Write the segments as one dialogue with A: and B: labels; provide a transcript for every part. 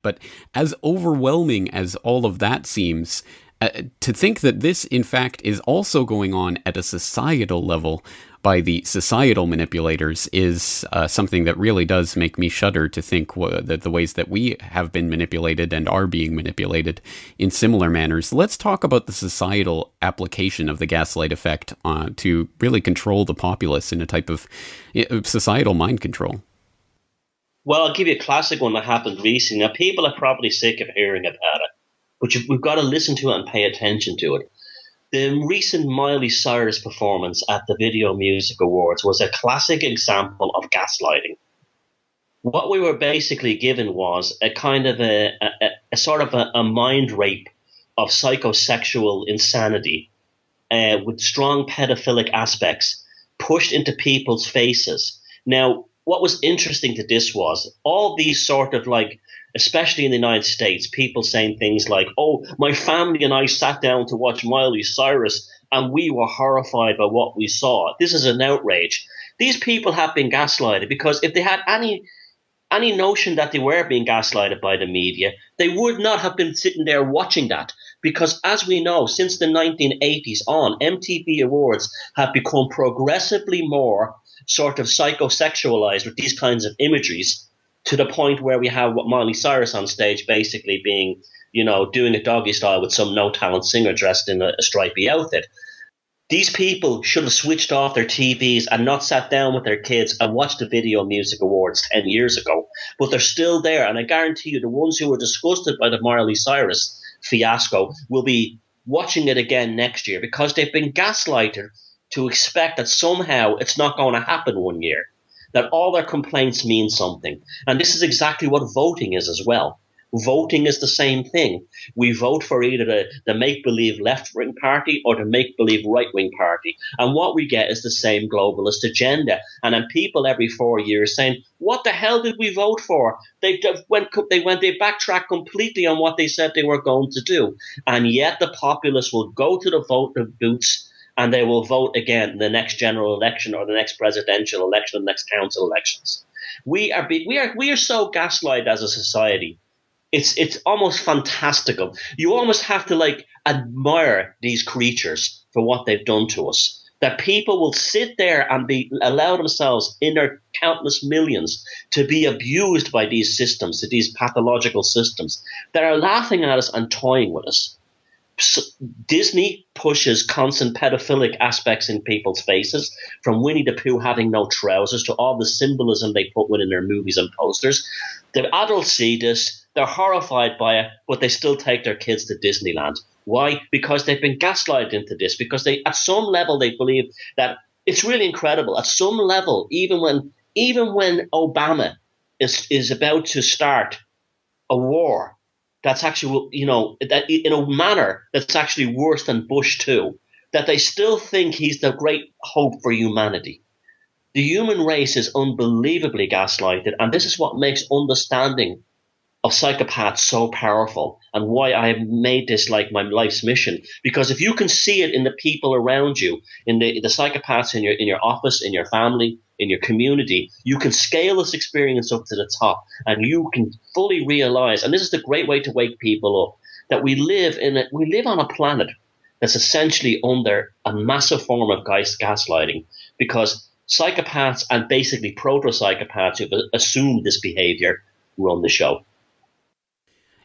A: But as overwhelming as all of that seems, to think that this, in fact, is also going on at a societal level by the societal manipulators is something that really does make me shudder to think that the ways that we have been manipulated and are being manipulated in similar manners. Let's talk about the societal application of the gaslight effect to really control the populace in a type of societal mind control.
B: Well, I'll give you a classic one that happened recently. Now, people are probably sick of hearing about it, but we've got to listen to it and pay attention to it. The recent Miley Cyrus performance at the Video Music Awards was a classic example of gaslighting. What we were basically given was a kind of a sort of a mind rape of psychosexual insanity with strong pedophilic aspects pushed into people's faces. Now, what was interesting to this was all these sort of like, especially in the United States, people saying things like, oh, my family and I sat down to watch Miley Cyrus and we were horrified by what we saw. This is an outrage. These people have been gaslighted, because if they had any notion that they were being gaslighted by the media, they would not have been sitting there watching that. Because as we know, since the 1980s on, MTV Awards have become progressively more sort of psychosexualized with these kinds of imageries, to the point where we have what Miley Cyrus on stage basically being, doing a doggy style with some no-talent singer dressed in a stripy outfit. These people should have switched off their TVs and not sat down with their kids and watched the Video Music Awards 10 years ago. But they're still there, and I guarantee you the ones who were disgusted by the Miley Cyrus fiasco will be watching it again next year, because they've been gaslighted to expect that somehow it's not going to happen one year, that all their complaints mean something. And this is exactly what voting is as well. Voting is the same thing. We vote for either the make-believe left-wing party or the make-believe right-wing party. And what we get is the same globalist agenda. And then people every 4 years saying, what the hell did we vote for? They backtracked completely on what they said they were going to do. And yet the populace will go to the voting booths and they will vote again in the next general election or the next presidential election, the next council elections. We are so gaslighted as a society. It's almost fantastical. You almost have to admire these creatures for what they've done to us. That people will sit there and allow themselves in their countless millions to be abused by these systems, these pathological systems that are laughing at us and toying with us. So Disney pushes constant pedophilic aspects in people's faces, from Winnie the Pooh having no trousers to all the symbolism they put within their movies and posters. The adults see this, they're horrified by it, but they still take their kids to Disneyland. Why? Because they've been gaslighted into this, because at some level they believe that it's really incredible. At some level, even when Obama is about to start a war, that's actually, that in a manner that's actually worse than Bush too, that they still think he's the great hope for humanity. The human race is unbelievably gaslighted, and this is what makes understanding of psychopaths so powerful, and why I have made this like my life's mission. Because if you can see it in the people around you, in the psychopaths in your office, in your family, in your community, you can scale this experience up to the top, and you can fully realize, and this is the great way to wake people up, that we live on a planet that's essentially under a massive form of gaslighting, because psychopaths and basically proto-psychopaths who've assumed this behavior run the show.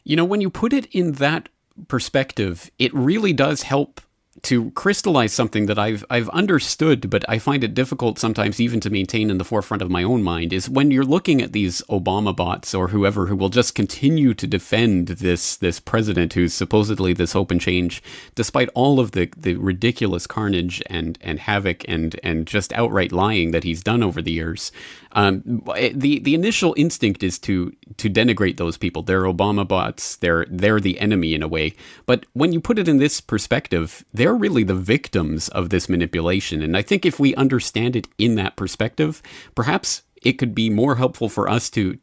A: When you put it in that perspective, it really does help to crystallize something that I've understood, but I find it difficult sometimes even to maintain in the forefront of my own mind, is when you're looking at these Obama bots or whoever who will just continue to defend this president who's supposedly this hope and change, despite all of the ridiculous carnage and havoc and just outright lying that he's done over the years. The initial instinct is to denigrate those people. They're Obama bots. They're the enemy in a way. But when you put it in this perspective, they're really the victims of this manipulation. And I think if we understand it in that perspective, perhaps it could be more helpful for us to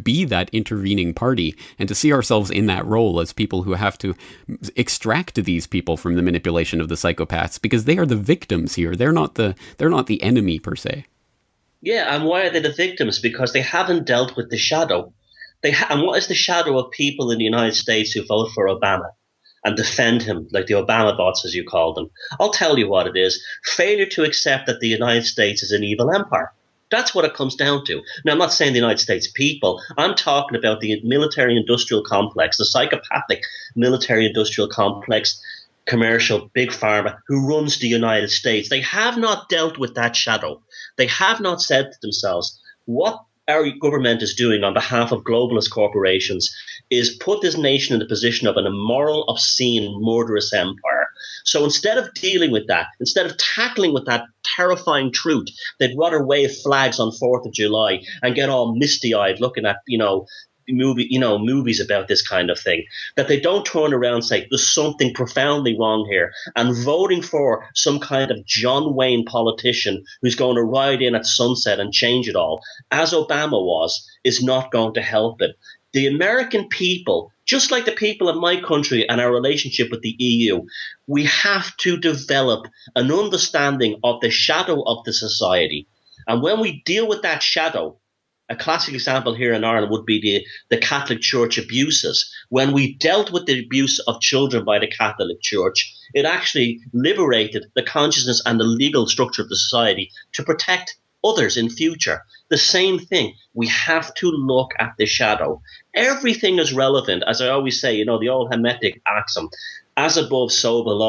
A: be that intervening party and to see ourselves in that role as people who have to extract these people from the manipulation of the psychopaths, because they are the victims here. They're not the enemy per se.
B: Yeah, and why are they the victims? Because they haven't dealt with the shadow. And what is the shadow of people in the United States who vote for Obama and defend him, like the Obama bots, as you call them? I'll tell you what it is: failure to accept that the United States is an evil empire. That's what it comes down to. Now, I'm not saying the United States people. I'm talking about the military-industrial complex, the psychopathic military-industrial complex, commercial big pharma who runs the United States. They have not dealt with that shadow. They have not said to themselves, what our government is doing on behalf of globalist corporations is put this nation in the position of an immoral, obscene, murderous empire. So instead of dealing with that, instead of tackling with that terrifying truth, they'd rather wave flags on 4th of July and get all misty-eyed looking at, movies about this kind of thing, that they don't turn around and say there's something profoundly wrong here, and voting for some kind of John Wayne politician who's going to ride in at sunset and change it all, as Obama was, is not going to help it. The American people, just like the people of my country and our relationship with the EU, we have to develop an understanding of the shadow of the society. And when we deal with that shadow, a classic example here in Ireland would be the Catholic Church abuses. When we dealt with the abuse of children by the Catholic Church, it actually liberated the consciousness and the legal structure of the society to protect others in future. The same thing. We have to look at the shadow. Everything is relevant, as I always say, the old Hermetic axiom, as above, so below.